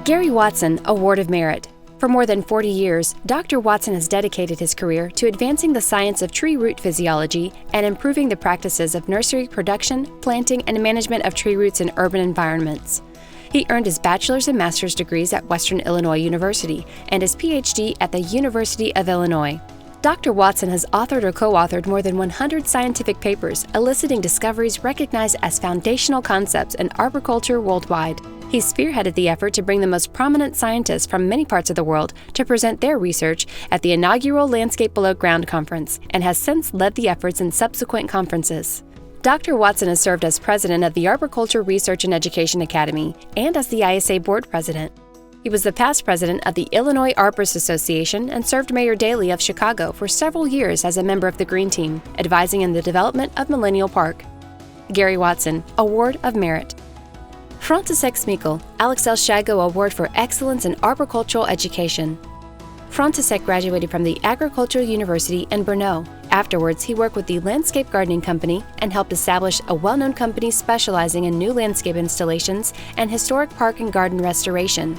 Gary Watson Award of Merit. For more than 40 years, Dr. Watson has dedicated his career to advancing the science of tree root physiology and improving the practices of nursery production, planting, and management of tree roots in urban environments. He earned his bachelor's and master's degrees at Western Illinois University and his PhD at the University of Illinois. Dr. Watson has authored or co-authored more than 100 scientific papers eliciting discoveries recognized as foundational concepts in arboriculture worldwide. He spearheaded the effort to bring the most prominent scientists from many parts of the world to present their research at the inaugural Landscape Below Ground conference and has since led the efforts in subsequent conferences. Dr. Watson has served as president of the Arboriculture Research and Education Academy and as the ISA board president. He was the past president of the Illinois Arborists Association and served Mayor Daley of Chicago for several years as a member of the Green Team, advising in the development of Millennial Park. Gary Watson Award of Merit. František Smikl, Alex L. Shago Award for Excellence in Arboricultural Education. František graduated from the Agricultural University in Brno. Afterwards, he worked with the Landscape Gardening Company and helped establish a well-known company specializing in new landscape installations and historic park and garden restoration.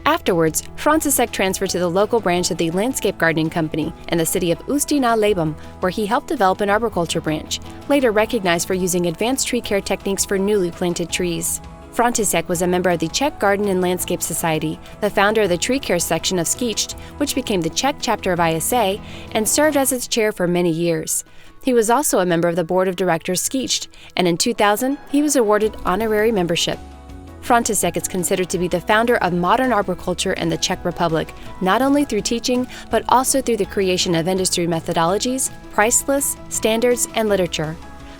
Afterwards, František transferred to the local branch of the Landscape Gardening Company in the city of Ústí nad Labem, where he helped develop an arboriculture branch, later recognized for using advanced tree care techniques for newly planted trees. František was a member of the Czech Garden and Landscape Society, the founder of the tree care section of Citation, which became the Czech chapter of ISA, and served as its chair for many years. He was also a member of the board of directors Citation, and in 2000, he was awarded honorary membership. František is considered to be the founder of modern arboriculture in the Czech Republic, not only through teaching, but also through the creation of industry methodologies, price lists, standards, and literature.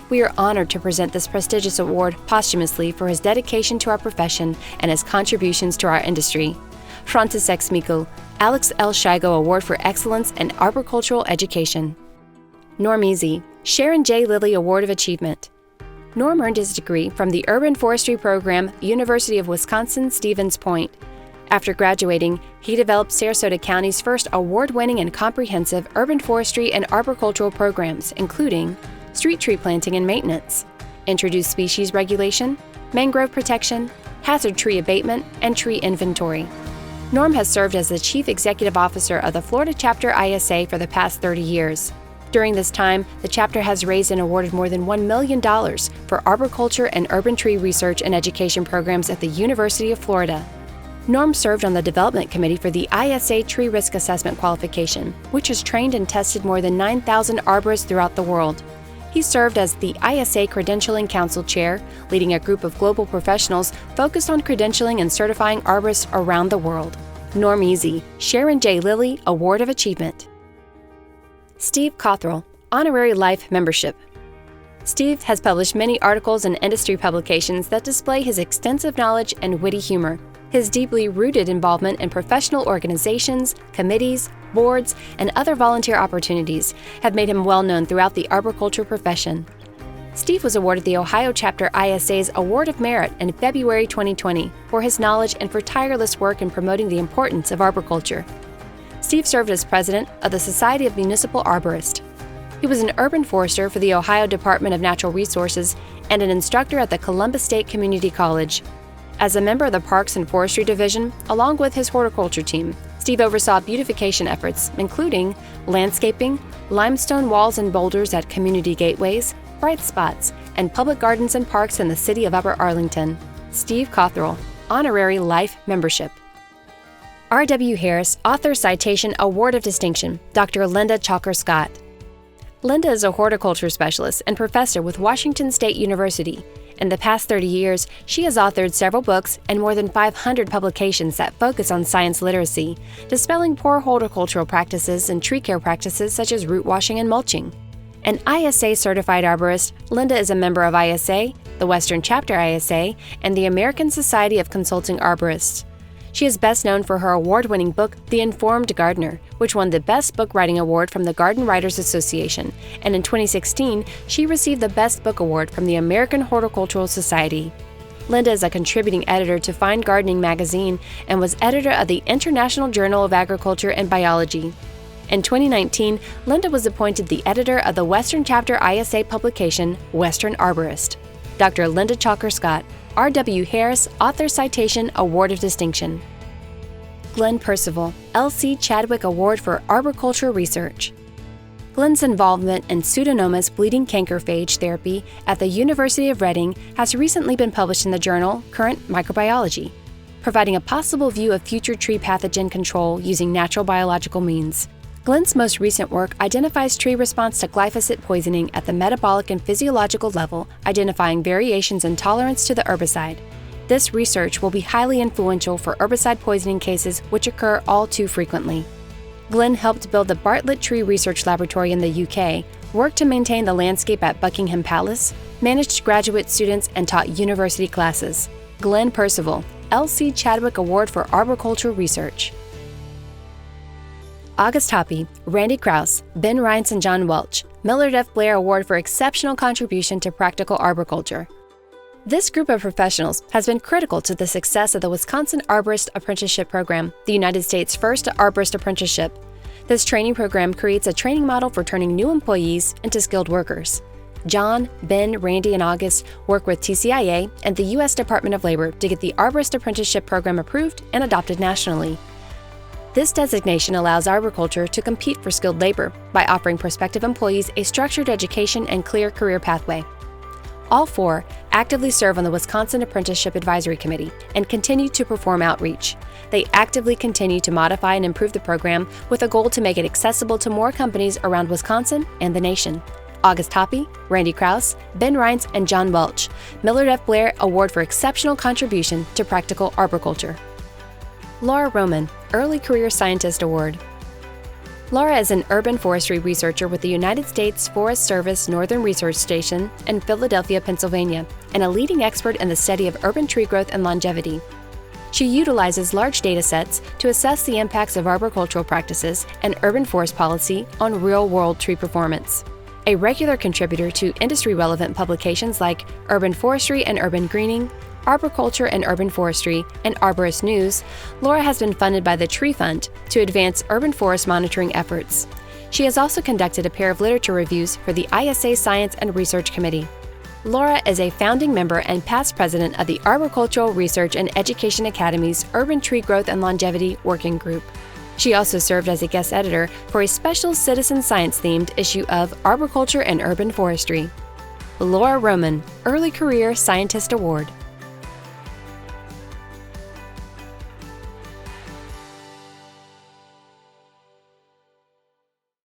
We are honored to present this prestigious award posthumously for his dedication to our profession and his contributions to our industry. František Smikl, Alex L. Shago Award for Excellence in Arboricultural Education. Normizi, Sharon J. Lilly Award of Achievement. Norm earned his degree from the Urban Forestry Program, University of Wisconsin-Stevens Point. After graduating, he developed Sarasota County's first award-winning and comprehensive urban forestry and arboricultural programs, including street tree planting and maintenance, introduced species regulation, mangrove protection, hazard tree abatement, and tree inventory. Norm has served as the Chief Executive Officer of the Florida Chapter ISA for the past 30 years. During this time, the chapter has raised and awarded more than $1 million for arboriculture and urban tree research and education programs at the University of Florida. Norm served on the development committee for the ISA Tree Risk Assessment Qualification, which has trained and tested more than 9,000 arborists throughout the world. He served as the ISA Credentialing Council Chair, leading a group of global professionals focused on credentialing and certifying arborists around the world. Normizi, Sharon J. Lilly Award of Achievement. Steve Cothrell, Honorary Life Membership. Steve has published many articles and industry publications that display his extensive knowledge and witty humor. His deeply rooted involvement in professional organizations, committees, boards, and other volunteer opportunities have made him well known throughout the arboriculture profession. Steve was awarded the Ohio Chapter ISA's Award of Merit in February 2020 for his knowledge and for tireless work in promoting the importance of arboriculture. Steve served as president of the Society of Municipal Arborists. He was an urban forester for the Ohio Department of Natural Resources and an instructor at the Columbus State Community College. As a member of the Parks and Forestry Division, along with his horticulture team, Steve oversaw beautification efforts, including landscaping, limestone walls and boulders at community gateways, bright spots, and public gardens and parks in the city of Upper Arlington. Steve Cothrell, Honorary Life Membership. R.W. Harris, Author Citation Award of Distinction, Dr. Linda Chalker-Scott. Linda is a horticulture specialist and professor with Washington State University. In the past 30 years, she has authored several books and more than 500 publications that focus on science literacy, dispelling poor horticultural practices and tree care practices such as root washing and mulching. An ISA-certified arborist, Linda is a member of ISA, the Western Chapter ISA, and the American Society of Consulting Arborists. She is best known for her award-winning book, The Informed Gardener, which won the Best Book Writing Award from the Garden Writers Association, and in 2016, she received the Best Book Award from the American Horticultural Society. Linda is a contributing editor to Fine Gardening magazine and was editor of the International Journal of Agriculture and Biology. In 2019, Linda was appointed the editor of the Western Chapter ISA publication, Western Arborist. Dr. Linda Chalker-Scott, R.W. Harris Author Citation Award of Distinction. Glenn Percival, L.C. Chadwick Award for Arboriculture Research. Glenn's involvement in Pseudomonas bleeding cankerphage therapy at the University of Reading has recently been published in the journal Current Microbiology, providing a possible view of future tree pathogen control using natural biological means. Glenn's most recent work identifies tree response to glyphosate poisoning at the metabolic and physiological level, identifying variations in tolerance to the herbicide. This research will be highly influential for herbicide poisoning cases which occur all too frequently. Glenn helped build the Bartlett Tree Research Laboratory in the UK, worked to maintain the landscape at Buckingham Palace, managed graduate students, and taught university classes. Glenn Percival, L.C. Chadwick Award for Arboriculture Research. August Hoppy, Randy Krauss, Ben Reinz, and John Welch, Millard F. Blair Award for Exceptional Contribution to Practical Arboriculture. This group of professionals has been critical to the success of the Wisconsin Arborist Apprenticeship Program, the United States' first arborist apprenticeship. This training program creates a training model for turning new employees into skilled workers. John, Ben, Randy, and August work with TCIA and the U.S. Department of Labor to get the Arborist Apprenticeship Program approved and adopted nationally. This designation allows arboriculture to compete for skilled labor by offering prospective employees a structured education and clear career pathway. All four actively serve on the Wisconsin Apprenticeship Advisory Committee and continue to perform outreach. They actively continue to modify and improve the program with a goal to make it accessible to more companies around Wisconsin and the nation. August Hoppy, Randy Krauss, Ben Reinz, and John Welch, Millard F. Blair Award for Exceptional Contribution to Practical Arboriculture. Laura Roman, Early Career Scientist Award. Laura is an urban forestry researcher with the United States Forest Service Northern Research Station in Philadelphia, Pennsylvania, and a leading expert in the study of urban tree growth and longevity. She utilizes large data sets to assess the impacts of arboricultural practices and urban forest policy on real-world tree performance. A regular contributor to industry-relevant publications like Urban Forestry and Urban Greening, Arboriculture and Urban Forestry, and Arborist News, Laura has been funded by the Tree Fund to advance urban forest monitoring efforts. She has also conducted a pair of literature reviews for the ISA Science and Research Committee. Laura is a founding member and past president of the Arboricultural Research and Education Academy's Urban Tree Growth and Longevity Working Group. She also served as a guest editor for a special citizen science-themed issue of Arboriculture and Urban Forestry. Laura Roman, Early Career Scientist Award.